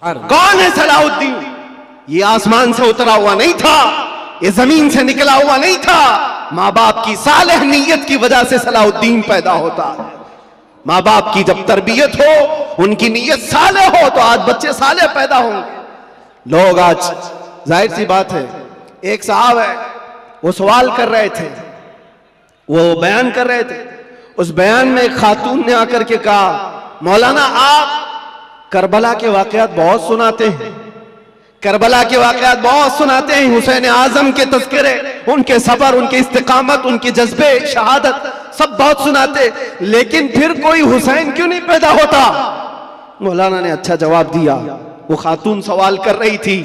कौन है सलाहुद्दीन? ये आसमान से उतरा हुआ नहीं था, ये जमीन से निकला हुआ नहीं था। माँ बाप की सालेह नीयत की वजह से सलाहुद्दीन पैदा होता है। माँ बाप की जब तरबियत हो, उनकी नीयत सालेह हो, तो आज बच्चे सालेह पैदा होंगे। लोग आज, जाहिर सी बात है, एक साहब है, वो सवाल कर रहे थे, वो बयान कर रहे थे। उस बयान में एक खातून ने आकर के कहा, मौलाना आप करबला के वाकयात बहुत सुनाते हैं, करबला के वाकयात बहुत सुनाते हैं, हुसैन आजम के तज़किरे, उनके सबर, उनके इस्तिकामत, उनके जज्बे, शहादत सब बहुत सुनाते, लेकिन फिर कोई हुसैन क्यों नहीं पैदा होता? मौलाना ने अच्छा जवाब दिया। वो खातून सवाल कर रही थी,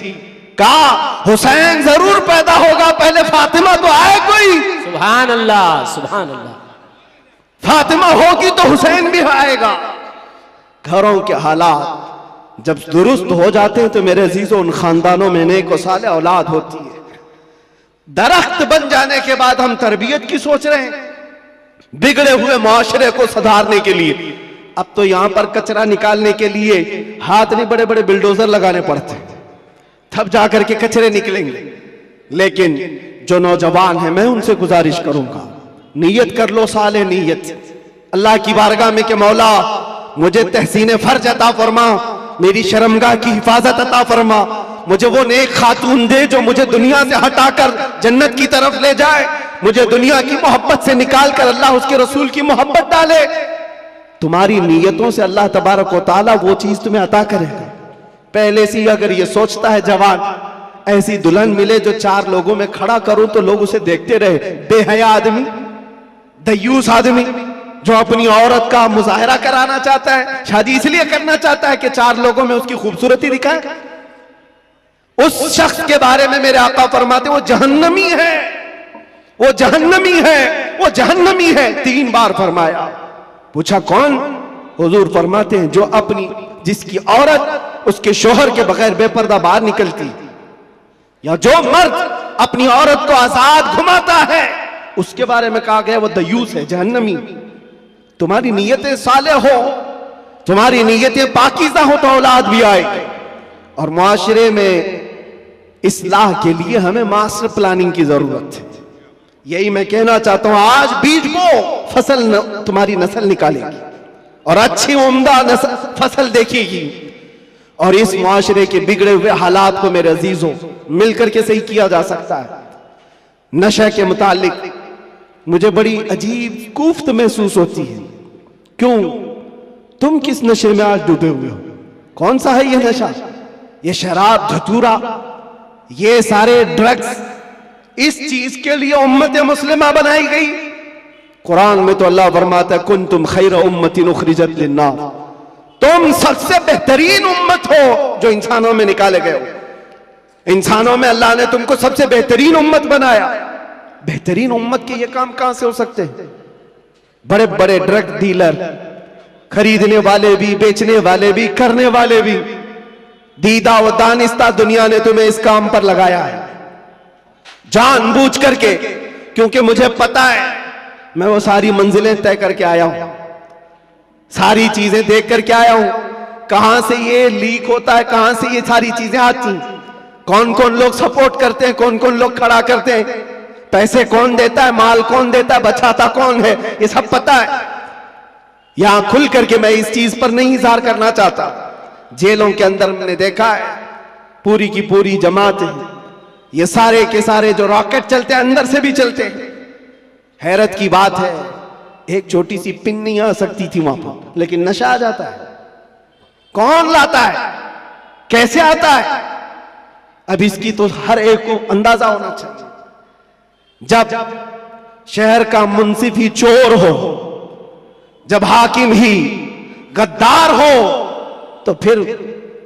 कहा हुसैन जरूर पैदा होगा, पहले फातिमा तो आए कोई। सुभान अल्लाह, सुभान अल्लाह। फातिमा होगी तो हुसैन भी आएगा। घरों के हालात जब दुरुस्त हो जाते हैं तो मेरे अजीजों, उन खानदानों में नेक व साले औलाद होती है। दरख्त बन जाने के बाद हम तरबियत की सोच रहे हैं, बिगड़े हुए माशरे को सुधारने के लिए। अब तो यहां पर कचरा निकालने के लिए हाथ नहीं, बड़े बड़े बिल्डोजर लगाने पड़ते हैं, तब जाकर के कचरे निकलेंगे। लेकिन जो नौजवान है, मैं उनसे गुजारिश करूंगा, नीयत कर लो, साले नीयत अल्लाह की बारगाह में कि मौला मुझे तहसीन फर्ज अता फरमा, मेरी शर्मगाह की हिफाजत अता फरमा, मुझे वो नेक खातून दे जो मुझे दुनिया से हटाकर जन्नत की तरफ ले जाए, मुझे दुनिया की मोहब्बत से निकाल कर अल्लाह उसके रसूल की मोहब्बत डाले। तुम्हारी नीयतों से अल्लाह तबारक व तआला वो चीज तुम्हें अता करेगा। पहले से ही अगर ये सोचता है जवान, ऐसी दुल्हन मिले जो चार लोगों में खड़ा करूं तो लोग उसे देखते रहे, बेहया आदमी, दयूस आदमी जो अपनी औरत का मुजाहरा कराना चाहता है, शादी इसलिए करना चाहता है कि चार लोगों में उसकी खूबसूरती दिखाए, उस शख्स के बारे में मेरे आका फरमाते वो जहन्नमी है, वो जहन्नमी है, वो जहन्नमी है। 3 बार फरमाया। पूछा कौन? हुजूर फरमाते हैं जो अपनी, जिसकी औरत उसके शोहर के बगैर बेपर्दा बाहर निकलती, या जो मर्द अपनी औरत को आजाद घुमाता है, उसके बारे में कहा गया वो दयूस है, जहन्नमी। तुम्हारी नीयतें साले हो, तुम्हारी नीयतें पाकीज़ा हो तो औलाद भी आएगी। और मुआशरे में इस्लाह के लिए हमें मास्टर प्लानिंग की जरूरत है। यही मैं कहना चाहता हूं, आज बीज बो, फसल तुम्हारी नस्ल निकालेगी और अच्छी उम्दा फसल देखेगी। और इस मुआशरे के बिगड़े हुए हालात को मेरे अजीजों मिलकर के सही किया जा सकता है। नशे के मुतालिक मुझे बड़ी अजीब कुफ्त महसूस होती है। क्यों? तुम किस नशे में आज डूबे हुए हो? कौन सा है ये नशा? ये शराब, धतूरा, ये सारे ड्रग्स, इस चीज के लिए उम्मत मुस्लिमा बनाई गई। कुरान में तो अल्लाह फरमाता है, कुंतुम खैर उम्मतिन उखरिजत लिन्नास, तुम सबसे बेहतरीन उम्मत हो जो इंसानों में निकाले गए हो। इंसानों में अल्लाह ने तुमको सबसे बेहतरीन उम्मत बनाया। बेहतरीन उम्मत के ये काम कहां से हो सकते हैं? बड़े बड़े ड्रग डीलर, खरीदने वाले भी, बेचने वाले भी, करने वाले भी, दीदा व दानिस्ता दुनिया ने तुम्हें इस काम पर लगाया है जानबूझ करके, क्योंकि मुझे पता है, मैं वो सारी मंजिलें तय करके आया हूं, सारी चीजें देख करके आया हूं, कहां से ये लीक होता है, कहां से ये सारी चीजें आती, कौन कौन लोग सपोर्ट करते हैं, कौन कौन लोग खड़ा करते हैं, पैसे कौन देता है, माल कौन देता है, बचाता कौन है, ये सब पता है। यहां खुल करके मैं इस चीज पर नहीं इज़हार करना चाहता। जेलों के अंदर मैंने देखा है, पूरी की पूरी जमात है, ये सारे के सारे जो रॉकेट चलते हैं अंदर से भी चलते हैं। हैरत की बात है, एक छोटी सी पिन नहीं आ सकती थी वहां पर, लेकिन नशा आ जाता है। कौन लाता है, कैसे आता है? अब इसकी तो हर एक को अंदाजा होना चाहिए। जब शहर का मुंसिफ ही चोर हो, जब हाकिम ही गद्दार हो, तो फिर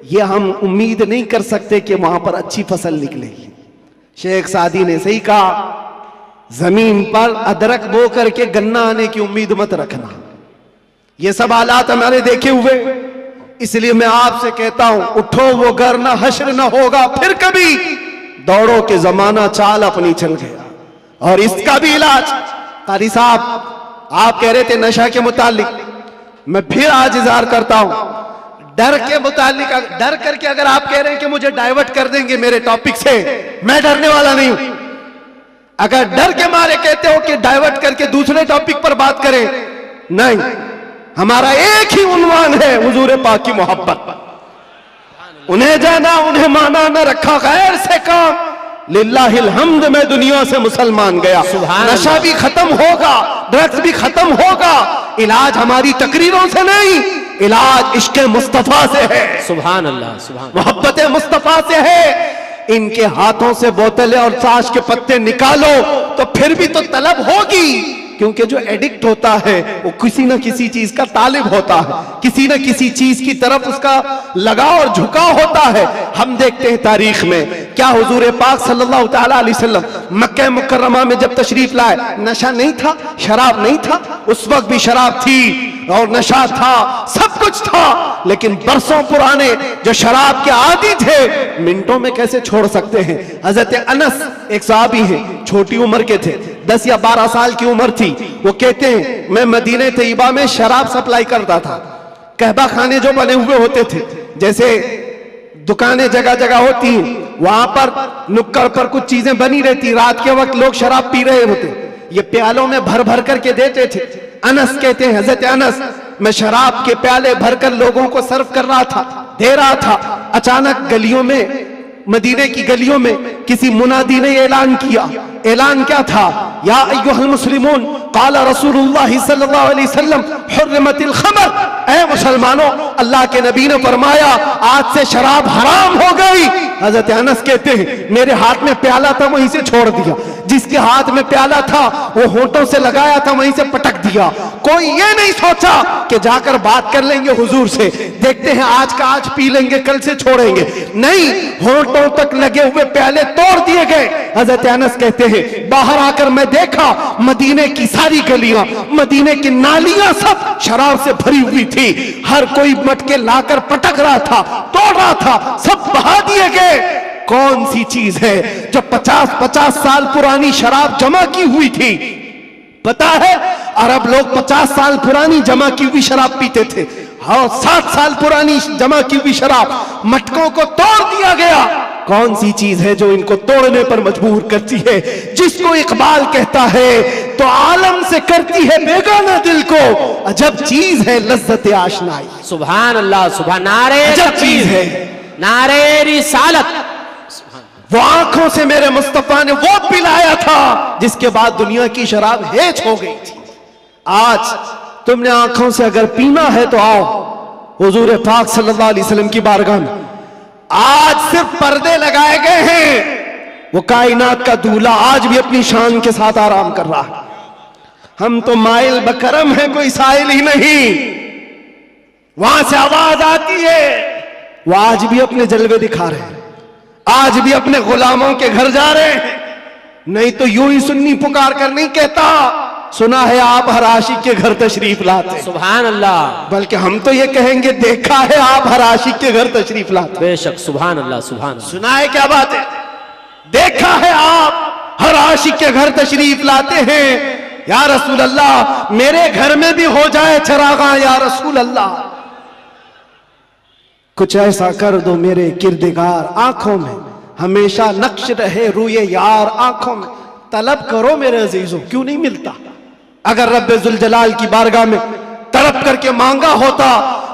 ये हम उम्मीद नहीं कर सकते कि वहां पर अच्छी फसल निकलेगी। शेख सादी ने सही कहा, जमीन पर अदरक बो करके गन्ना आने की उम्मीद मत रखना। ये सब हालात हमारे देखे हुए, इसलिए मैं आपसे कहता हूं, उठो वो घर ना हश्र ना होगा फिर कभी, दौड़ो के जमाना चाल अपनी चल गया। और इसका भी इलाज, कारी साहब आप कह रहे थे नशा के मुतालिक, मैं फिर आज इज़हार करता हूं, डर के मुतालिक, डर करके अगर आप कह रहे हैं कि मुझे डाइवर्ट कर देंगे मेरे टॉपिक से, मैं डरने वाला नहीं हूं। अगर डर के मारे कहते हो कि डाइवर्ट करके दूसरे टॉपिक पर बात करें, नहीं, हमारा एक ही उन्वान है, हुजूर पाक की मोहब्बत। उन्हें जाना, उन्हें माना, न रखा गैर से काम। लिल्लाहिल हम्द, मैं दुनिया से मुसलमान गया। नशा भी खत्म होगा, ड्रग्स भी खत्म होगा। इलाज हमारी तकरीरों से नहीं, इलाज इश्क मुस्तफा से है। सुभान अल्लाह, सुभान, मोहब्बत मुस्तफा से है। इनके हाथों से बोतलें और ताश के पत्ते निकालो तो फिर भी तो तलब होगी, क्योंकि जो एडिक्ट होता है वो किसी न किसी चीज का तालिब होता है, किसी न किसी चीज की तरफ उसका लगाव और झुकाव होता है। हम देखते हैं तारीख में क्या हुजूर पाक सल्लल्लाहु तआला अलैहि वसल्लम मक्का मुकर्रमा में जब तशरीफ लाए, नशा नहीं था, शराब नहीं था, उस वक्त भी शराब थी और नशा था, सब कुछ था, लेकिन बरसों पुराने जो शराब के आदी थे मिनटों में कैसे छोड़ सकते हैं। हजरत अनस एक सहाबी हैं, छोटी उम्र के थे, 10 या 12 साल की उम्र थी। वो कहते हैं मैं मदीने तैयबा में शराब सप्लाई करता था। कहबा खाने जो बने हुए होते थे, जैसे दुकानें जगह जगह होती हैं, वहां पर नुक्कड़ पर कुछ चीजें बनी रहती, रात के वक्त लोग शराब पी रहे होते, ये प्यालों में भर भर करके देते थे। अनस कहते हैं, हजरत अनस, मैं शराब के प्याले भरकर लोगों को सर्व कर रहा था, दे रहा था। अचानक गलियों में, मदीने की गलियों में किसी मुनादी ने ऐलान किया। ऐलान क्या था? या अय्युहल मुस्लिमून क़ाल रसूलुल्लाह सल्लल्लाहु अलैहि वसल्लम हुर्रिमतिल खमर। ऐ मुसलमानों, अल्लाह के नबी ने फरमाया आज से शराब हराम हो गई। हजरत अनस कहते हैं मेरे हाथ में प्याला था, वहीं से छोड़ दिया। जिसके हाथ में प्याला था वो होंठों से लगाया था, वहीं से पटक दिया। कोई ये नहीं सोचा कि जाकर बात कर लेंगे हुजूर से, देखते हैं आज का आज पी लेंगे, कल से छोड़ेंगे। नहीं, होंठों तक लगे हुए प्याले तोड़ दिए गए। हजरत अनस कहते हैं बाहर आकर मैं देखा मदीने की सारी गलियां, मदीने की नालियां सब शराब से भरी हुई थी। हर कोई मटके लाकर पटक रहा था, तोड़ रहा था, सब बहा दिए गए। कौन सी चीज है जो 50-50 साल पुरानी शराब जमा की हुई थी? पता है, अरब लोग 50 साल पुरानी जमा की हुई शराब पीते थे। हाँ, 7 साल पुरानी जमा की हुई शराब, मटकों को तोड़ दिया गया। कौन सी चीज है जो इनको तोड़ने पर मजबूर करती है? जिसको इकबाल कहता है तो आलम से करती है बेगाना दिल को, अजब चीज है लज्जत आशनाई। सुभान अल्लाह, सुभान, नारे अजब चीज है, नारे रिसालत। वो आंखों से मेरे मुस्तफा ने वो पिलाया था जिसके बाद दुनिया की शराब हेच हो गई थी। आज तुमने आंखों से अगर पीना है तो आओ हुजूर पाक सल्लल्लाहु अलैहि वसल्लम की बारगाह में। आज सिर्फ पर्दे लगाए गए हैं, वो कायनात का दूल्हा आज भी अपनी शान के साथ आराम कर रहा है। हम तो माइल बकरम है, कोई साइल ही नहीं। वहां से आवाज आती है, वो आज भी अपने जलवे दिखा रहे हैं, आज भी अपने गुलामों के घर जा रहे हैं। नहीं तो यूं ही सुन्नी पुकार कर नहीं कहता सुना है आप हर आशिक के घर तशरीफ लाते। सुभान अल्लाह, बल्कि हम तो ये कहेंगे देखा है आप हर आशिक के घर तशरीफ लाते। बेशक, सुभान अल्लाह, सुभान अल्लाह। सुना है क्या बात है? देखा है आप हर आशिक के घर तशरीफ लाते हैं। या रसूल अल्लाह, मेरे घर में भी हो जाए चरागा, या रसूल अल्लाह कुछ ऐसा कर दो मेरे किरदगार, आंखों में हमेशा नक्श रहे रूए यार, आंखों में तलब करो मेरे अजीजों, क्यों नहीं मिलता? अगर रब्बे जुल जलाल की बारगाह में तड़प करके मांगा होता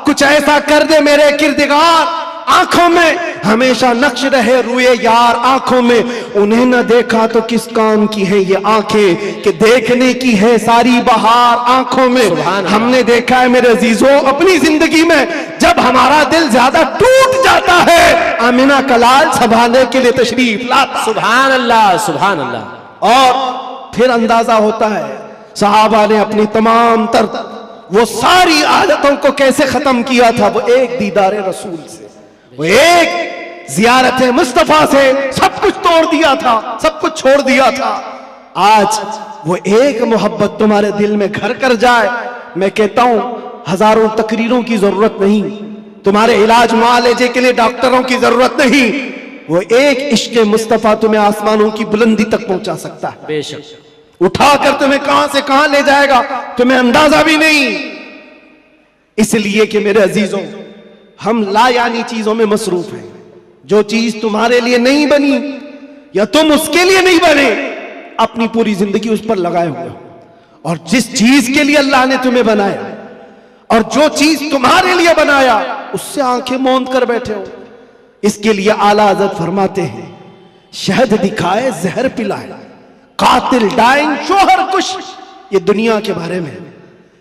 कुछ ऐसा कर दे मेरे किरदगार, आंखों में हमेशा नक्श रहे रूए यार, आंखों में उन्हें न देखा तो किस काम की है ये आंखें कि देखने की है सारी बहार, आंखों में हमने देखा है मेरे अजीजों अपनी जिंदगी में, जब हमारा दिल ज्यादा टूट जाता है आमिना कलाल संभालने के लिए तशरीफ लाता। सुभान अल्लाह, सुभान अल्लाह। और फिर अंदाजा होता है सहाबा ने अपनी तमाम तर वो सारी आदतों को कैसे खत्म किया था। वो एक दीदार रसूल से, वो एक जियारत मुस्तफा से सब कुछ तोड़ दिया था, सब कुछ छोड़ दिया था। आज वो एक मोहब्बत तुम्हारे दिल में घर कर जाए, मैं कहता हूं हजारों तकरीरों की जरूरत नहीं, तुम्हारे इलाज मुआलजे के लिए डॉक्टरों की जरूरत नहीं, वो एक इश्क मुस्तफा तुम्हें आसमानों की बुलंदी तक पहुंचा सकता है। बेशक, उठाकर तुम्हें कहां से कहां ले जाएगा तुम्हें अंदाजा भी नहीं। इसलिए कि मेरे अजीजों हम ला यानी चीजों में मसरूफ हैं। जो चीज तुम्हारे लिए नहीं बनी या तुम उसके लिए नहीं बने, अपनी पूरी जिंदगी उस पर लगाए हुए हो। और जिस चीज के लिए अल्लाह ने तुम्हें बनाया और जो चीज तुम्हारे लिए बनाया, उससे आंखें मूंद कर बैठे हो। इसके लिए आला हज़रत फरमाते हैं, शहद दिखाए जहर पिलाए, कातिल डाइन शोहर कुश। ये दुनिया के बारे में,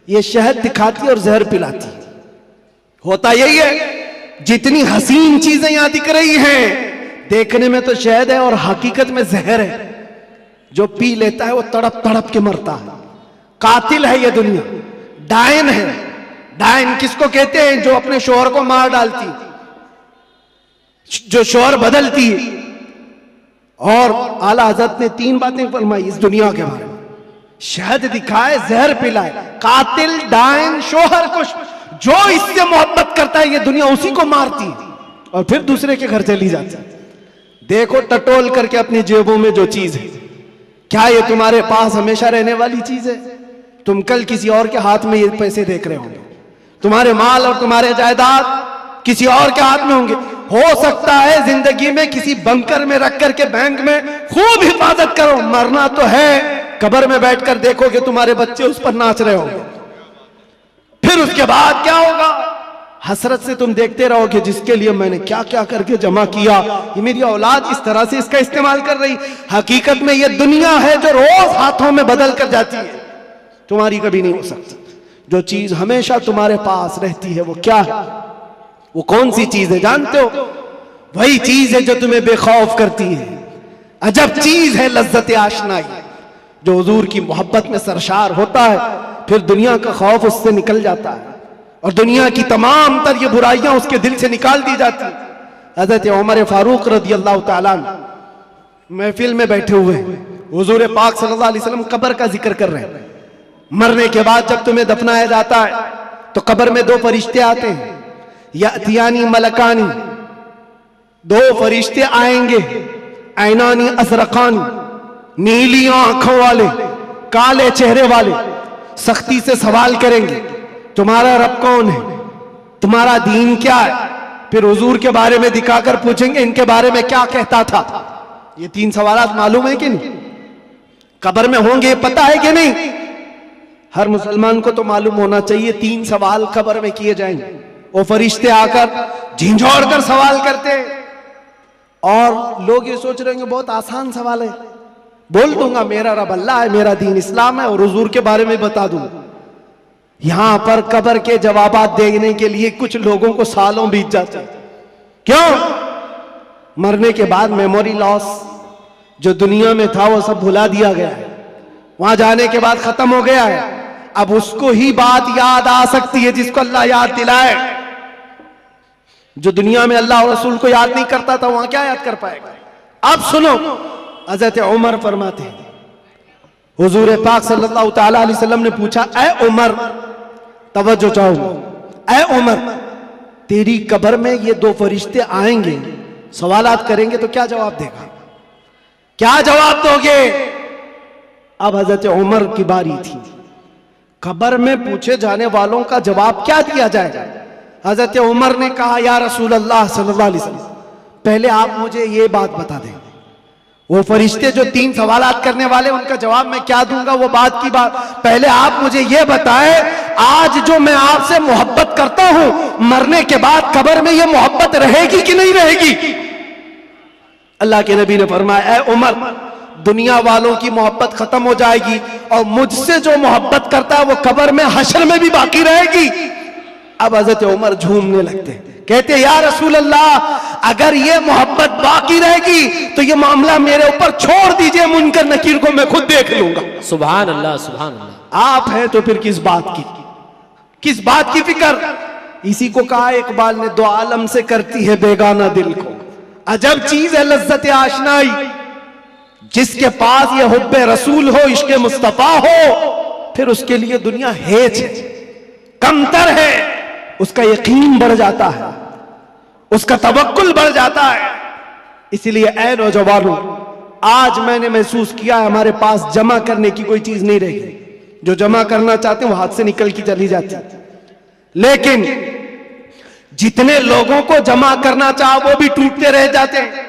ये शहद दिखाती और जहर पिलाती। होता यही है, जितनी हसीन चीजें यहां दिख रही हैं, देखने में तो शहद है और हकीकत में जहर है। जो पी लेता है वो तड़प तड़प के मरता है। कातिल है ये दुनिया, डायन है। डायन किसको कहते हैं? जो अपने शोहर को मार डालती, जो शोहर बदलती है। और आला हज़रत ने 3 बातें फरमाई इस दुनिया के बारे में, शहद दिखाए जहर पिलाए, कातिल डायन शोहर कुश। जो इससे मोहब्बत करता है ये दुनिया उसी को मारती है और फिर दूसरे के घर चली जाती है। देखो टटोल करके अपनी जेबों में जो चीज है, क्या ये तुम्हारे पास हमेशा रहने वाली चीज है? तुम कल किसी और के हाथ में ये पैसे देख रहे होंगे, तुम्हारे माल और तुम्हारे जायदाद किसी और के हाथ में होंगे। हो सकता है जिंदगी में किसी बंकर में रख करके बैंक में खूब हिफाजत करो, मरना तो है, कब्र में बैठकर देखोगे तुम्हारे बच्चे उस पर नाच रहे होंगे। फिर उसके बाद क्या होगा? हसरत से तुम देखते रहोगे, जिसके लिए मैंने क्या क्या करके जमा किया, ये मेरी औलाद इस तरह से इसका इस्तेमाल कर रही। हकीकत में ये दुनिया है जो रोज हाथों में बदल कर जाती है, तुम्हारी कभी नहीं हो सकती। जो चीज हमेशा तुम्हारे पास रहती है वो क्या है? वो कौन सी चीज है जानते हो? वही चीज है जो तुम्हें बेखौफ करती है। अजब चीज है लज्जत आशनाई। जो हुजूर की मोहब्बत में सरशार होता है, फिर दुनिया का खौफ उससे निकल जाता है और दुनिया की तमाम तर ये बुराइयां उसके दिल से निकाल दी जाती। हज़रत उमर फारूक रज़ी अल्लाह ताला महफिल में बैठे हुए हैं, हुजूर पाक सल्लल्लाहु अलैहि वसल्लम कब्र का जिक्र कर रहे हैं। मरने के बाद जब तुम्हें दफनाया जाता है तो कब्र में 2 फरिश्ते आते हैं, यातियानी मलकानी। 2 फरिश्ते आएंगे, ऐनानी अज़रक़ानी, नीली आंखों वाले, काले चेहरे वाले, सख्ती से सवाल करेंगे, तुम्हारा रब कौन है, तुम्हारा दीन क्या है। फिर हुजूर के बारे में दिखाकर पूछेंगे, इनके बारे में क्या कहता था। ये 3 सवालात मालूम है कि नहीं? कब्र में होंगे, पता है कि नहीं? हर मुसलमान को तो मालूम होना चाहिए 3 सवाल कब्र में किए जाएंगे। वो फरिश्ते आकर झिंझोड़ कर सवाल करते, और लोग ये सोच रहे होंगे बहुत आसान सवाल है, बोल दूंगा मेरा रब अल्लाह है, मेरा दीन इस्लाम है और हुजूर के बारे में बता दूंगा। यहां पर कब्र के जवाबात देने के लिए कुछ लोगों को सालों बीत जाते हैं। क्यों? मरने के बाद मेमोरी लॉस, जो दुनिया में था वो सब भुला दिया गया है, वहां जाने के बाद खत्म हो गया है। अब उसको ही बात याद आ सकती है जिसको अल्लाह याद दिलाए। जो दुनिया में अल्लाह और रसूल को याद नहीं करता था, वहां क्या याद कर पाएगा? अब सुनो, हज़रत उमर फरमाते हैं, हुजूर पाक सल्लल्लाहु ताला अलैहि वसल्लम ने पूछा, ऐ उमर, तवज्जो चाहूंगा, ऐ उमर, तेरी कब्र में ये 2 फरिश्ते आएंगे, सवालात करेंगे तो क्या जवाब देगा? क्या जवाब दोगे? अब हज़रत उमर की बारी थी। कब्र में पूछे जाने वालों का जवाब क्या दिया जाएगा? हज़रत उमर ने कहा, या रसूल अल्लाह सल्लल्लाहु अलैहि वसल्लम, पहले आप मुझे ये बात बता दें, वो फरिश्ते जो 3 सवालात करने वाले, उनका जवाब मैं क्या दूंगा वो बात की बात। पहले आप मुझे ये बताएं, आज जो मैं आपसे मोहब्बत करता हूं, मरने के बाद कब्र में ये मोहब्बत रहेगी कि नहीं रहेगी? अल्लाह के नबी ने फरमाया, ऐ उमर, दुनिया वालों की मोहब्बत खत्म हो जाएगी और मुझसे जो मोहब्बत करता है वो कब्र में हश्र में भी बाकी रहेगी। अब हज़रत उमर झूमने लगते, कहते, या रसूल अल्लाह, अगर ये मोहब्बत बाकी रहेगी तो ये मामला मेरे ऊपर छोड़ दीजिए, मुनकर नकीर को मैं खुद देख लूंगा। सुभान अल्लाह, सुभान अल्लाह। आप हैं तो फिर किस बात की फिक्र? इसी को कहा इकबाल ने, 2 आलम से करती है बेगाना दिल को। अजब चीज है लज्जत आशनाई। जिसके पास ये हुब्बे रसूल हो, इश्क़े मुस्तफा हो, फिर उसके लिए दुनिया हेच है, कमतर है, उसका यकीन बढ़ जाता है, उसका तवक्कुल बढ़ जाता है। इसलिए ऐ नौजवानों, आज मैंने महसूस किया है हमारे पास जमा करने की कोई चीज नहीं रहेगी। जो जमा करना चाहते हैं वो हाथ से निकल की चली जाती है। लेकिन जितने लोगों को जमा करना चाहो वो भी टूटते रह जाते हैं।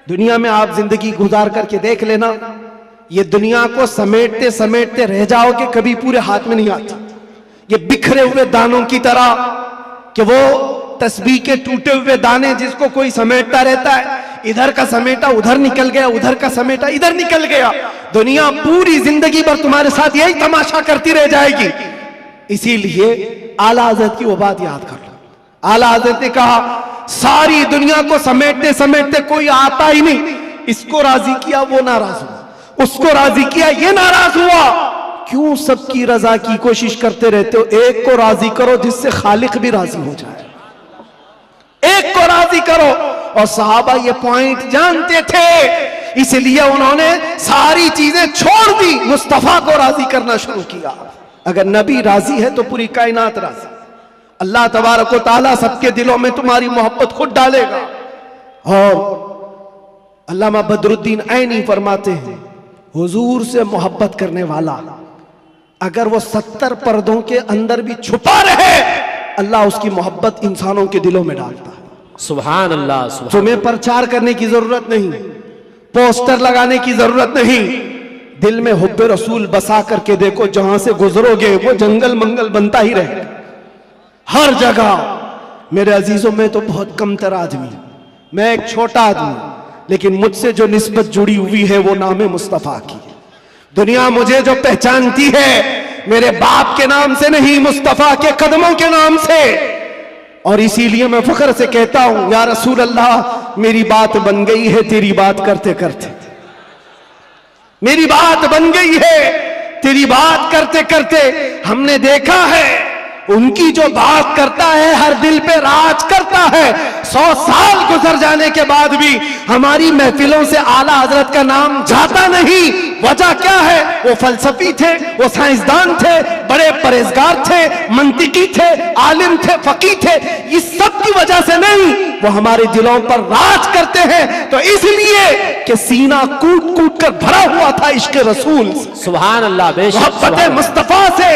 दुनिया में आप जिंदगी गुजार करके देख लेना, ये दुनिया को समेटते समेटते रह जाओगे, कभी पूरे हाथ में नहीं आती। ये बिखरे हुए दानों की तरह कि वो तस्बीह के टूटे हुए दाने जिसको कोई समेटता रहता है, इधर का समेटा उधर निकल गया, उधर का समेटा इधर निकल गया। दुनिया पूरी जिंदगी भर तुम्हारे साथ यही तमाशा करती रह जाएगी। इसीलिए आला हज़रत की वो बात याद कर लो। आला हज़रत ने कहा सारी दुनिया को समेटते समेटते कोई आता ही नहीं, इसको राजी किया वो नाराज हुआ, उसको राजी किया ये नाराज हुआ। क्यों सबकी रजा की कोशिश करते रहते हो? एक को राजी करो जिससे खालिक भी राजी हो जाए, एक को राजी करो। और सहाबा ये पॉइंट जानते थे, इसलिए उन्होंने सारी चीजें छोड़ दी, मुस्तफा को राजी करना शुरू किया। अगर नबी राजी है तो पूरी कायनात राजी। अल्लाह तबारक व तआला सबके दिलों में तुम्हारी मोहब्बत खुद डालेगा। और अल्लामा बदरुद्दीन ऐनी फरमाते हैं, हुजूर से मोहब्बत करने वाला अगर वो 70 पर्दों के अंदर भी छुपा रहे, अल्लाह उसकी मोहब्बत इंसानों के दिलों में डालता है। सुभान अल्लाह, सुभान। तुम्हें प्रचार करने की जरूरत नहीं, पोस्टर लगाने की जरूरत नहीं, दिल में हुब्बे रसूल बसा करके देखो, जहां से गुजरोगे वो जंगल मंगल बनता ही रहेगा हर जगह। मेरे अजीजों, में तो बहुत कमतर आदमी, मैं एक छोटा आदमी, लेकिन मुझसे जो निस्बत जुड़ी हुई है वो नाम है मुस्तफा की। दुनिया मुझे जो पहचानती है मेरे बाप के नाम से नहीं, मुस्तफा के कदमों के नाम से। और इसीलिए मैं फख्र से कहता हूं, या रसूल अल्लाह, मेरी बात बन गई है तेरी बात करते करते, मेरी बात बन गई है तेरी बात करते करते। हमने देखा है उनकी जो बात करता है हर दिल पे राज करता है। 100 साल गुजर जाने के बाद भी हमारी महफिलों से आला हजरत का नाम जाता नहीं। वजह क्या है? वो फलसफी थे, वो साइंसदान थे, बड़े परहेजगार थे, मंतिकी थे, आलिम थे, फकी थे। इस सब की वजह से नहीं, वो हमारे दिलों पर राज करते हैं। तो इसलिए कि सीना कूट कूट कर भरा हुआ था इश्क रसूल, सुभान अल्लाह, मोहब्बत मुस्तफा से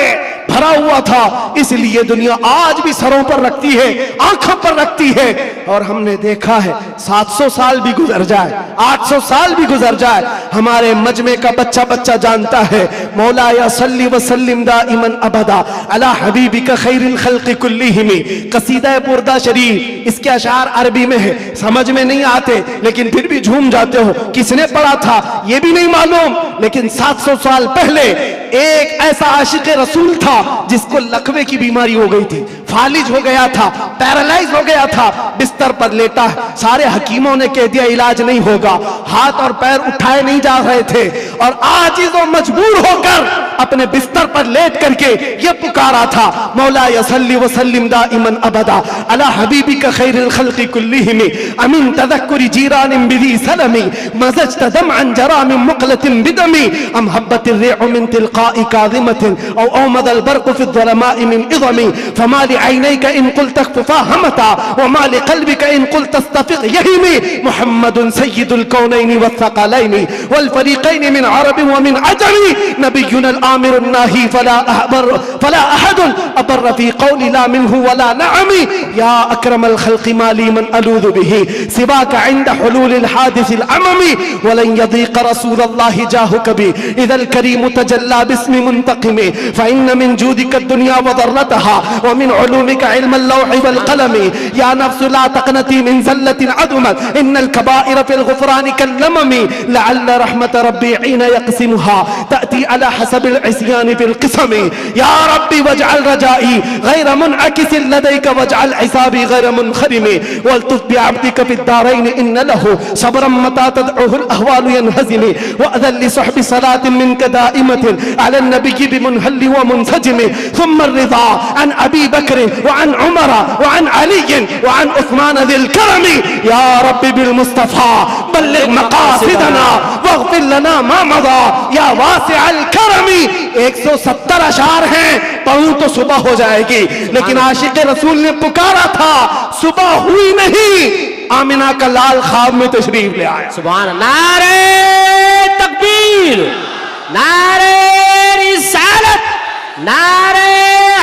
भरा हुआ था। इसलिए दुनिया आज भी सरों पर रखती है, आंखों पर रखती है। और हमने देखा है 700 साल भी गुजर जाए, 800 साल भी गुजर जाए, हमारे मजमे का बच्चा बच्चा जानता है, मौला या सल्ली व सल्लिम दाइमन अबदा अला हबीबिका खैरिल खल्क़ि कुल्लिहिम। कसीदा बुर्दा शरीफ, इसके अशार अरबी में है, समझ में नहीं आते लेकिन फिर भी झूम जाते हो। किसने पढ़ा था ये भी नहीं मालूम, लेकिन 700 साल पहले एक ऐसा आशिक रसूल था जिसको लकवे की बीमारी हो गई थी, फालिज हो गया था, पैरालाइज हो गया था, बिस्तर पर लेटा है। सारे हकीमों ने कह दिया इलाज नहीं होगा, हाथ और पैर उठाए नहीं जा रहे थे। और आजिज़ और मजबूर होकर अपने बिस्तर पर लेट करके ये पुकारा था, मौला यसल्ली व सल्लिम दाइमन अबदा अला हबीबिका खैरिल खल्क़ि कुल्लिहिम अमिन तदक्कुरि जीरानिन बिदी सलमी मज़ज्त दमअन जरा मिन मुक़लतिन बिदमी अम हब्बतिर रिअ मिन तिलक़ाइ काज़िमतिन औ औमदल बर्क़ु फ़ि ज़लमाइ मिन इज़मी फमा लिअयनैका इन क़ुल्त अख़फ़ा हमता व मा लिक़ल्बिका इन क़ुल्त अस्तफ़िक़ यहीमी मुहम्मदुन सय्यिदुल कौनैनि वस्सक़लैनि वल फ़रीक़ैनि मिन अरब व मिन अजमी नबियुनल आमिरुन नाही फला अहदुन अबर फ़ी क़ौलि ला मिन्हु वला नअमी या अक्रमल ख़ल्क़ि माली मन अलूज़ु बिही सिवाका इंद हुलूलिल हादिसिल अममी वलन यज़ीक़ रसूलल्लाहि जाहुक बि इज़ल करीम तजल्ला बिस्मि मुंतक़िमी फ़इन्न मिन जूदिका दुनिया व ज़र्रतहा व मिन उलूमिका इल्मल लौहि वल क़लमी या नफ्सु ला तक़नती मिन ज़ल्लतिन अदुमत इन्नल कबाइर फ़िल ग़ुफ़रानि कल्लममी लअल्ल रहमत रब्बी हीन यक़सिमुहा तअती अला हसबिल इस्यानि फ़िल क़िसमी या रब्बी वजअल रजाई गैर मुनअकिसिन लदैका वजअल हिसाबी गैर मुनख़रिमी वल्तुफ़ बिअब्दिका फ़िद दारैन इन्न लहु सब्रन मता तदउहुल अहवालु यनहज़िमी वअज़ल लिसहबि सलातिन मिनका दाइमतिन अला नबिय्यि बिमुनहल्लि व मुनसजिमी थुम्मा रिज़ा अन अबी बकर व अन उमर व अन अली व अन उस्मान ज़िल करमी या रब्बी बिल मुस्तफ़ा बल्लिग़ मक़ासिदना वग़फ़िर लना मा मज़ा या वासिअल करमी। 170 अशार हैं, पढ़ूं तो सुबह हो जाएगी, लेकिन आशिक रसूल ने पुकारा था, सुबह हुई नहीं, आमिना का लाल ख्वाब में तशरीफ ले आया। सुभान अल्लाह। नारे तकबीर, नारे रिसालत, नारे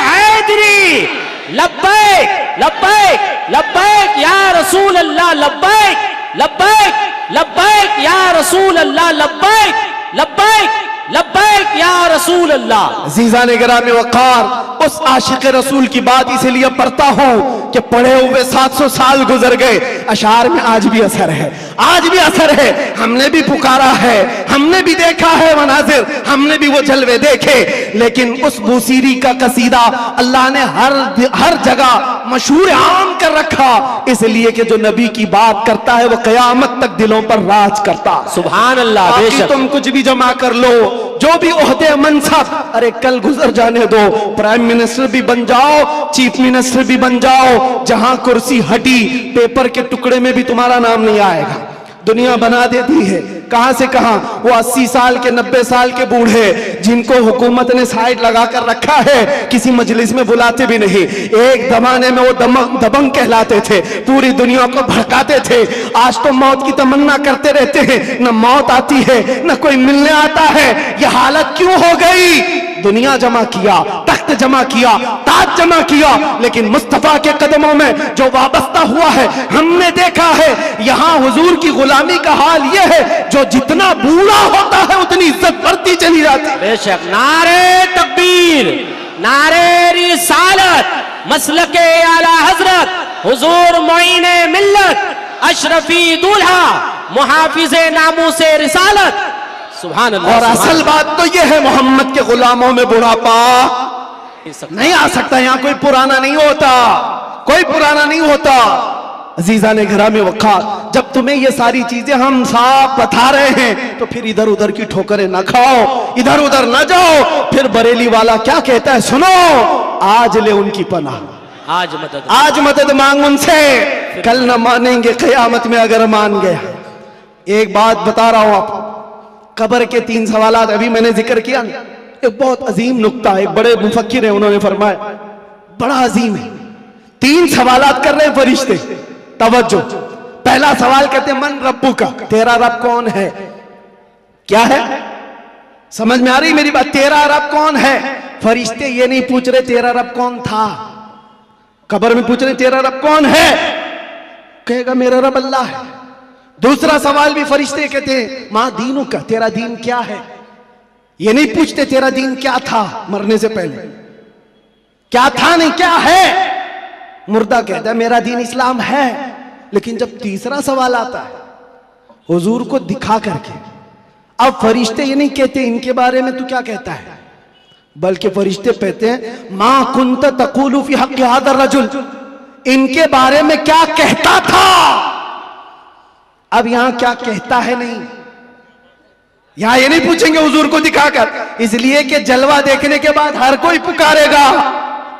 हैदरी, लब्बैक लब्बैक लब्बैक या रसूल अल्लाह, लब्बैक लब्बैक लब्बैक या रसूल अल्लाह, लब्बैक लब्बैक लब्बैक या रसूल अल्लाह। अज़ीज़ान गिरामी वक़ार, उस आशिक रसूल की बात इसलिए पढ़ता हूँ कि पढ़े हुए 700 साल गुजर गए, अशार में आज भी असर है, आज भी असर है। हमने भी पुकारा है, हमने भी देखा है मनाजिर, हमने भी वो जलवे देखे, लेकिन उस बूसीरी का कसीदा अल्लाह ने हर जगह मशहूर आम कर रखा, इसलिए कि जो नबी की बात करता है वो क़यामत तक दिलों पर राज करता है। सुभान अल्लाह। बाकी तुम कुछ भी जमा कर लो, जो भी ओहदे मनसब, अरे कल गुजर जाने दो, प्राइम मिनिस्टर भी बन जाओ, चीफ मिनिस्टर भी बन जाओ, जहां कुर्सी हटी पेपर के टुकड़े में भी तुम्हारा नाम नहीं आएगा। दुनिया बना देती है कहां से कहां, वो 80 साल के 90 साल के बूढ़े जिनको हुकूमत ने साइड लगा कर रखा है, किसी मजलिस में बुलाते भी नहीं। एक जमाने में वो दबंग कहलाते थे, पूरी दुनिया को भड़काते थे। आज तो मौत की तमन्ना करते रहते हैं, न मौत आती है न कोई मिलने आता है। ये हालत क्यों हो गई? दुनिया जमा किया, तख्त जमा किया, ताज जमा किया, लेकिन मुस्तफा के कदमों में जो वाबस्ता हुआ है, हमने देखा है यहां हुजूर की गुलामी का हाल यह है, जो जितना बूढ़ा होता है उतनी इज्जत बढ़ती चली जाती है। बेशक। नारे तकबीर, नारे रिसालत, मसलके आला हजरत, हुजूर मोइने मिल्लत, अशरफी दूल्हा, मुहाफिजे नामूसे रिसालत। सुभान अल्लाह। और असल बात तो यह है, मोहम्मद के गुलामों में बुढ़ापा नहीं आ सकता। यहाँ कोई पुराना नहीं होता, कोई पुराना नहीं होता। अजीजा ने घरामे वक़ार, जब तुम्हें ये सारी चीजें हम साफ बता रहे हैं तो फिर इधर उधर की ठोकरें ना खाओ, इधर उधर ना जाओ। फिर बरेली वाला क्या कहता है सुनो, आज ले उनकी पनाह, आज मदद मांग उनसे, कल न मानेंगे क़यामत में अगर मान गया। एक बात बता रहा हूं आप, कब्र के 3 सवालात अभी मैंने जिक्र किया, एक बहुत अजीम नुक्ता है, एक बड़े मुफक्किर है, उन्होंने फरमाया बड़ा अजीम है। 3 सवालात कर रहे हैं फरिश्ते, तवज्जो। पहला सवाल कहते हैं मन रब्बू का, तेरा रब कौन है? क्या है? समझ में आ रही मेरी बात? तेरा रब कौन है? फरिश्ते ये नहीं पूछ रहे तेरा रब कौन था, कब्र में पूछ रहे तेरा रब कौन है? कहेगा मेरा रब अल्लाह है। दूसरा सवाल भी फरिश्ते कहते हैं मां दीनों का, तेरा दीन क्या है? ये नहीं पूछते तेरा दीन क्या था मरने से पहले, क्या था नहीं क्या है। मुर्दा कहता है मेरा दीन इस्लाम है। लेकिन जब तीसरा सवाल आता है हुजूर को दिखा करके, अब फरिश्ते ये नहीं कहते इनके बारे में तू क्या कहता है, बल्कि फरिश्ते कहते हैं मां कुंत तक़ूलु फी हक़्क़ि हाज़ा रजुल, इनके बारे में क्या कहता था। अब यहां क्या कहता है नहीं, यहां ये नहीं पूछेंगे हुजूर को दिखाकर, इसलिए कि जलवा देखने के बाद हर कोई पुकारेगा,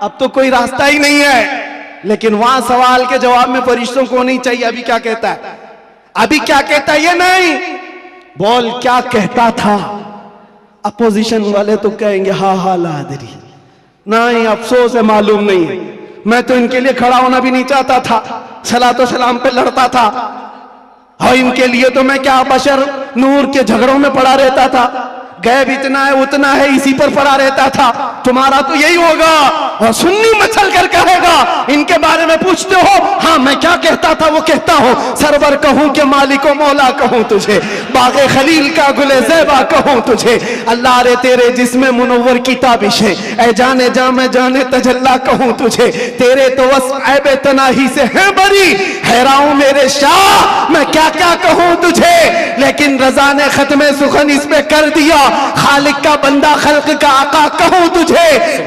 अब तो कोई रास्ता ही नहीं है। लेकिन वहां सवाल के जवाब में फरिश्तों को नहीं चाहिए अभी क्या कहता है, अभी क्या कहता है ये नहीं, बोल क्या कहता था। अपोजिशन वाले तो कहेंगे हा हा लादरी, नहीं अफसोस है मालूम नहीं है, मैं तो इनके लिए खड़ा होना भी नहीं चाहता था, सलातो सलाम पे लड़ता था, और इनके लिए तो मैं क्या बशर नूर के झगड़ों में पड़ा रहता था, गैब इतना है उतना है इसी पर पड़ा रहता था। तुम्हारा तो यही होगा। और सुन्नी मचल कर कहेगा इनके बारे में पूछते हो, हाँ मैं क्या कहता था वो कहता हूं, सरवर कहूं कि मालिको मौला कहूं तुझे, बागे खलील का गुले ज़ेबा कहूं तुझे, अल्लाह रे तेरे जिस्म मुनव्वर की ताबिश है, ऐ जाने जा मैं जाने तजल्ला कहूं तुझे, तेरे तो वस्फ़ ऐबे तनाही से है बरी, हैरान मेरे शाह मैं क्या क्या कहूं तुझे। लेकिन रजा ने खत्मे सुखन इस पे कर दिया, खालिक का बंदा खल्क का आका कहूं तुझे।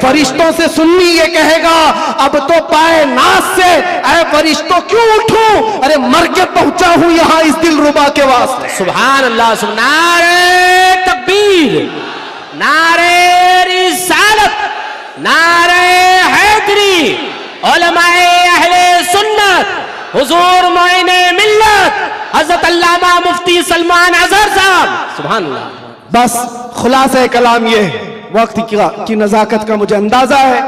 फरिश्तों से सुन्नी ये कहेगा अब तो पाए नास से ऐ फरिश्तों क्यों उठूं, अरे मर के पहुंचा हूं यहां इस दिलरुबा के वास्ते। सुभान अल्लाह। नारे तकबीर, नारे रिसालत, नारे हैदरी, उलमाए अहले सुन्नत, हुजूर मोइने मिल्लत, हज़रत अल्लामा मुफ्ती सलमान अज़हर साहब। सुभान अल्लाह। बस खुलासा कलाम ये है, वक्त की नजाकत का मुझे अंदाजा है,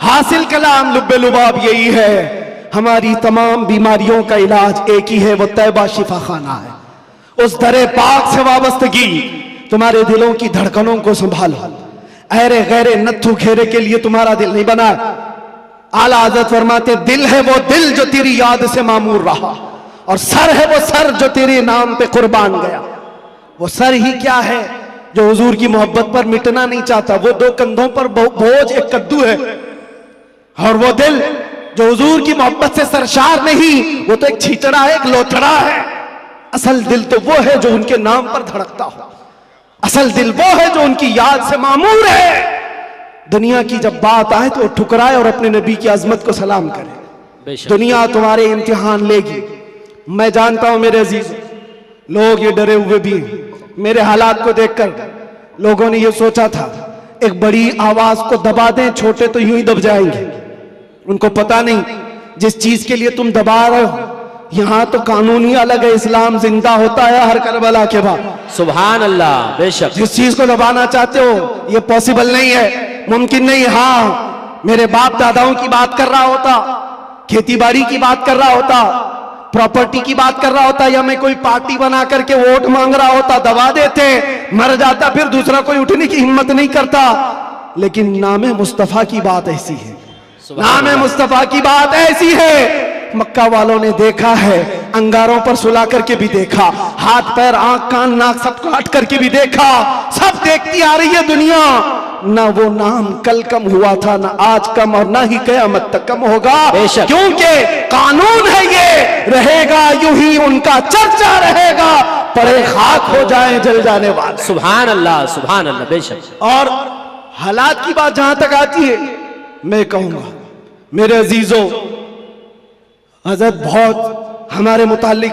हासिल कलाम लुब्बे लुबाब यही है, हमारी तमाम बीमारियों का इलाज एक ही है, वो तैबा शिफा खाना है। उस दरे पाक से वाबस्तगी तुम्हारे दिलों की धड़कनों को संभालो, अहरे गैरे नत्थु घेरे के लिए तुम्हारा दिल नहीं बना। आला हज़रत फरमाते दिल है वो दिल जो तेरी याद से मामूर रहा, और सर है वो सर जो तेरे नाम पे कुर्बान गया। वो सर ही क्या है जो हुजूर की मोहब्बत पर मिटना नहीं चाहता। वो दो कंधों पर बोझ एक कद्दू है, और वो दिल जो हुजूर की मोहब्बत से सरशार नहीं, वो तो एक छीचड़ा है, एक लोथड़ा है। असल दिल तो वो है जो उनके नाम पर धड़कता हो। असल दिल वो है जो उनकी याद से मामूर है। दुनिया की जब बात आए तो ठुकराए और अपने नबी की अजमत को सलाम करे। दुनिया तुम्हारे इम्तिहान लेगी। मैं जानता हूं मेरे अजीज, लोग ये डरे हुए भी हैं। मेरे हालात को देखकर लोगों ने ये सोचा था एक बड़ी आवाज को दबा दें, छोटे तो यूं ही दब जाएंगे। उनको पता नहीं जिस चीज के लिए तुम दबा रहे हो, यहां तो कानून ही अलग है। इस्लाम जिंदा होता है हर करबला के बाद। सुभान अल्लाह। बेशक जिस चीज को दबाना चाहते हो ये पॉसिबल नहीं है, मुमकिन नहीं। हाँ, मेरे बाप दादाओं की बात कर रहा होता, खेती बाड़ी की बात कर रहा होता, प्रॉपर्टी की बात कर रहा होता, या मैं कोई पार्टी बना करके वोट मांग रहा होता, दबा देते, मर जाता, फिर दूसरा कोई उठने की हिम्मत नहीं करता। लेकिन नाम मुस्तफा की बात ऐसी है, नाम मुस्तफा की बात ऐसी है। मक्का वालों ने देखा है, अंगारों पर सुला करके भी देखा, हाथ पैर आंख कान नाक सब काट करके भी देखा। सब देखती आ रही है दुनिया। ना वो नाम कल कम हुआ था, ना आज कम, और ना ही क़यामत तक कम होगा। क्योंकि कानून है ये, रहेगा यूं ही उनका चर्चा रहेगा, पड़े खाक हो जाए जल जाने वाले। सुभान अल्लाह, सुभान अल्लाह। बेशक। और हालात की बात जहां तक आती है, मैं कहूंगा मेरे अजीजों, हज़रत बहुत हमारे मुतालिक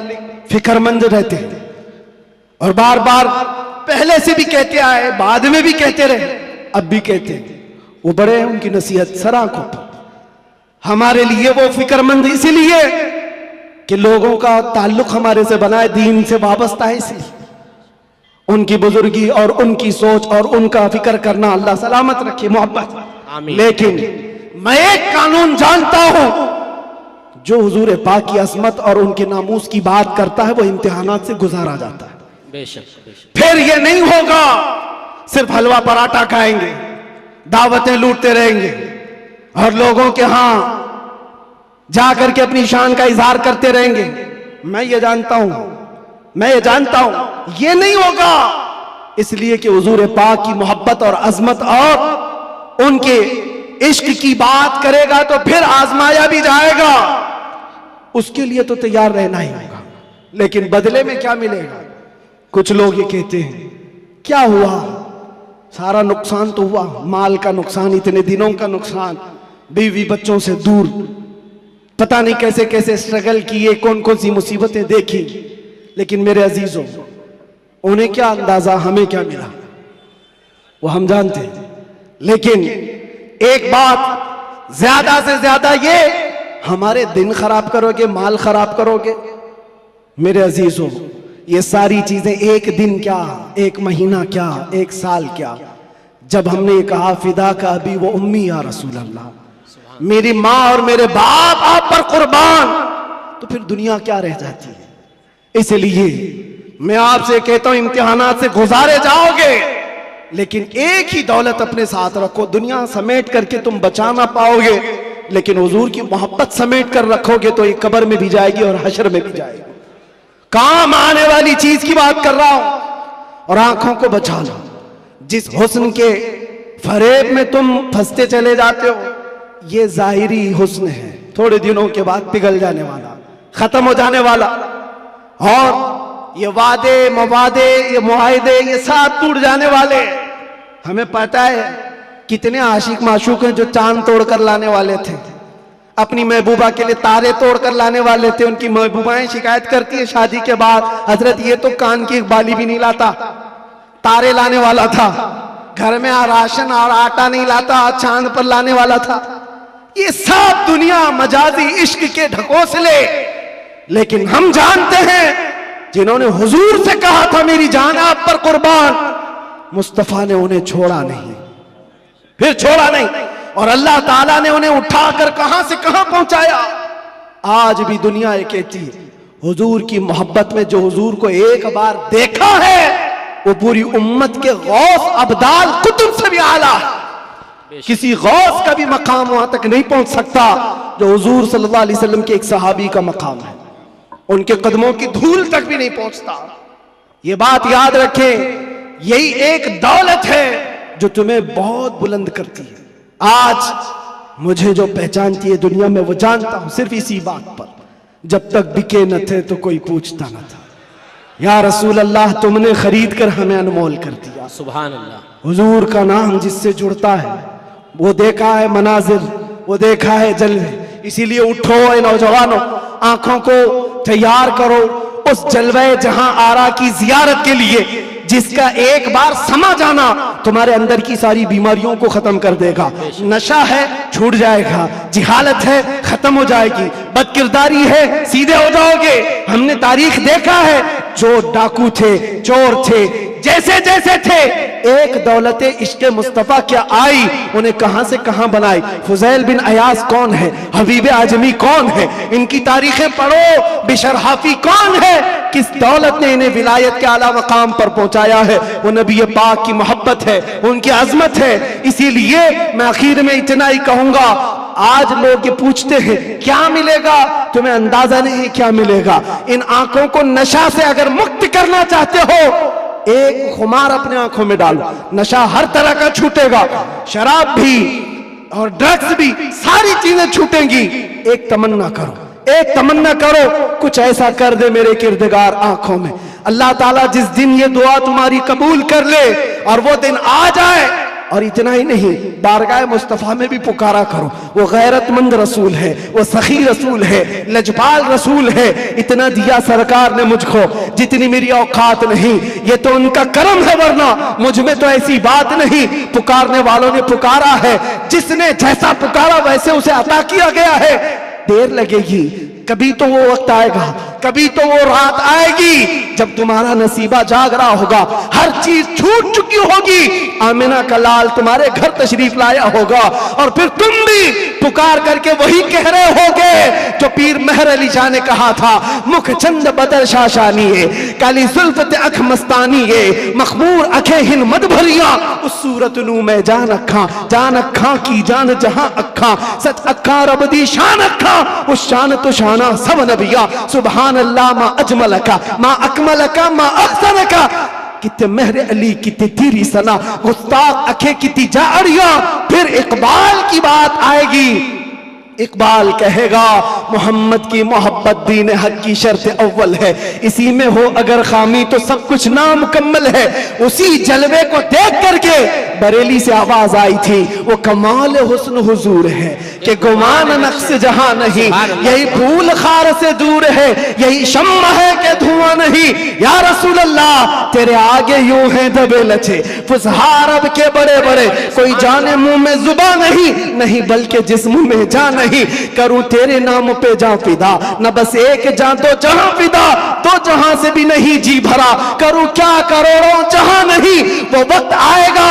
फिक्रमंद रहते हैं, और बार बार पहले से भी कहते आए, बाद में भी कहते रहे, अब भी कहते हैं। वो बड़े हैं, उनकी नसीहत सर आंखों पर। हमारे लिए वो फिक्रमंद इसीलिए कि लोगों का ताल्लुक हमारे से बना है, दीन से वाबस्ता है, इसलिए उनकी बुजुर्गी और उनकी सोच और उनका फिक्र करना अल्लाह सलामत रखे, मोहब्बत। लेकिन मैं एक कानून जानता हूं, जो हुजूर पाक की असमत और उनके नामूस की बात करता है वो इम्तिहानात से गुजारा जाता है। बेशक, बेशक। फिर ये नहीं होगा सिर्फ हलवा पराठा खाएंगे, दावतें लूटते रहेंगे, और लोगों के यहां जाकर के अपनी शान का इजहार करते रहेंगे। मैं ये जानता हूं ये नहीं होगा, इसलिए कि हुजूर पाक की मोहब्बत और अजमत और उनके इश्क की बात करेगा तो फिर आजमाया भी जाएगा। उसके लिए तो तैयार रहना ही होगा, लेकिन बदले में क्या मिलेगा? कुछ लोग ये कहते हैं क्या हुआ, सारा नुकसान तो हुआ, माल का नुकसान, इतने दिनों का नुकसान, बीवी बच्चों से दूर, पता नहीं कैसे कैसे स्ट्रगल किए, कौन कौन सी मुसीबतें देखी। लेकिन मेरे अजीजों, उन्हें क्या अंदाजा, हमें क्या मिला, वो हम जानते हैं। लेकिन एक बात ज्यादा से ज्यादा ये, हमारे दिन खराब करोगे, माल खराब करोगे। मेरे अजीजों, ये सारी चीजें एक दिन क्या, एक महीना क्या, एक साल क्या, जब हमने कहा फिदा का अभी वो उम्मी या रसूल अल्लाह, मेरी माँ और मेरे बाप आप पर कुर्बान, तो फिर दुनिया क्या रह जाती है। इसलिए मैं आपसे कहता हूं, इम्तिहानात से गुजारे जाओगे, लेकिन एक ही दौलत अपने साथ रखो। दुनिया समेट करके तुम बचा ना पाओगे, लेकिन हुजूर की मोहब्बत समेट कर रखोगे तो ये कब्र में भी जाएगी और हशर में भी जाएगी। काम आने वाली चीज की बात कर रहा हूं। और आंखों को बचा लो, जिस हुस्न के फरेब में तुम फंसते चले जाते हो, ये जाहिरी हुस्न है, थोड़े दिनों के बाद पिघल जाने वाला, खत्म हो जाने वाला। और ये वादे मवादे, ये मुआहिदे, ये सब टूट जाने वाले। हमें पता है कितने आशिक माशूक हैं जो चांद तोड़कर लाने वाले थे, अपनी महबूबा के लिए तारे तोड़कर लाने वाले थे। उनकी महबूबाएं शिकायत करती है शादी के बाद, हजरत ये तो कान की एक बाली भी नहीं लाता, तारे लाने वाला था, घर में राशन और आटा नहीं लाता, चांद पर लाने वाला था। ये सब दुनिया मजाजी इश्क के ढकोसले। लेकिन हम जानते हैं जिन्होंने हुजूर से कहा था मेरी जान आप पर कुर्बान, मुस्तफा ने उन्हें छोड़ा नहीं, फिर छोड़ा नहीं, और अल्लाह ताला ने उन्हें उठाकर कहां से कहां पहुंचाया। आज भी दुनिया ये कहती है हुजूर की मोहब्बत में जो हुजूर को एक बार देखा है वो पूरी उम्मत के गौस अब्दाल कुतुब से भी आला। किसी गौस का भी मकाम वहां तक नहीं पहुंच सकता जो हुजूर सल्लल्लाहु अलैहि वसल्लम के एक सहाबी का मकाम है। उनके कदमों की धूल तक भी नहीं पहुंचता। ये बात याद रखें, यही एक दौलत है जो तुम्हें बहुत बुलंद करती है। आज मुझे जो पहचानती है दुनिया में वो जानता हूं सिर्फ इसी बात पर, जब तक बिके न थे तो कोई पूछता न था। या रसूल अल्लाह, तुमने खरीद कर हमें अनमोल कर दिया। सुभान अल्लाह। हुजूर का नाम जिससे जुड़ता है वो देखा है मनाजिर, वो देखा है जलवे। इसीलिए उठो ए नौजवानों, आंखों को तैयार करो उस जलवे जहां आरा की जियारत के लिए, जिसका एक बार समा जाना तुम्हारे अंदर की सारी बीमारियों को खत्म कर देगा। नशा है छूट जाएगा, जिहालत है खत्म हो जाएगी, बदकिरदारी है सीधे हो जाओगे। हमने तारीख देखा है, जो डाकू थे, चोर थे, जैसे जैसे थे, एक दौलत इश्क मुस्तफा क्या आई, उन्हें कहां से कहां बनाई। फुजैल बिन अयास कौन है, हबीब आजमी कौन है, इनकी तारीखें पढ़ो। बिशर हाफी कौन है, किस दौलत ने इन्हें विलायत के आला मकाम पर पहुंचाया है। वो नबी पाक की मोहब्बत है, उनकी अजमत है। इसीलिए मैं आखिर में इतना ही कहूंगा, आज लोग ये पूछते हैं क्या मिलेगा, तुम्हें अंदाजा नहीं क्या मिलेगा। इन आंखों को नशा से अगर मुक्त करना चाहते हो, एक खुमार अपने आंखों में डालो, नशा हर तरह का छूटेगा, शराब भी और ड्रग्स भी, सारी चीजें छूटेंगी। एक तमन्ना करो, एक तमन्ना करो, कुछ ऐसा कर दे मेरे किरदगार आंखों में। अल्लाह ताला जिस दिन ये दुआ तुम्हारी कबूल कर ले और वो दिन आ जाए, और इतना ही नहीं, बारगाह मुस्तफा में भी पुकारा करो। वो गैरतमंद रसूल है, वो सखी रसूल है, लजपाल रसूल है। इतना दिया सरकार ने मुझको जितनी मेरी औकात नहीं, ये तो उनका करम है, वरना मुझ में तो ऐसी बात नहीं। पुकारने वालों ने पुकारा है, जिसने जैसा पुकारा वैसे उसे अता किया गया है। देर लगेगी, कभी तो वो वक्त आएगा, कभी तो वो रात आएगी जब तुम्हारा नसीबा जाग रहा होगा, हर चीज छूट चुकी होगी। आमिना का लाल तुम्हारे घर तशरीफ लाया होगा और फिर तुम भी पुकार करके वही कह रहे होगे जो पीर मेहर अली शाह ने कहा था, मुख चंद बदर शाशानी है, काली सुल्फत अख मस्तानी है, मखमूर अखे हिन मद भरिया, उस सूरत नू मैं जान अखा की जान जहां अखा, सच अखा रब दी शान अखा, उस शान तो शाना सब नबिया। सुभान अल्लाह मा अजमल का, मा अकमल का, मा अहसन का। कितने मेहर अली कितनी तेरी सना, गुस्ताख अखे कितनी जाड़िया। फिर इकबाल की बात आएगी, इकबाल कहेगा मोहम्मद की मोहब्बत दीन हक की शर्त अव्वल है, इसी में हो अगर खामी तो सब कुछ नामुकम्मल है। उसी जलवे को देख करके बरेली से आवाज आई थी, वो कमाल हुस्न हुजूर है कि गुमान नक्श जहां नहीं, यही फूल खार से दूर है, यही शम्मा है कि धुआं नहीं। या रसूल अल्लाह, तेरे आगे यूं है दबे लचे फुसहा अरब के बड़े बड़े, कोई जाने मुंह में जुबा नहीं बल्कि जिस्म में जान नहीं। करूं तेरे नाम पे जा फिदा, न बस एक जान तो जहां फिदा, तो जहां से भी नहीं जी भरा। करूं क्या करोड़ों जहां नहीं, वो वक्त आएगा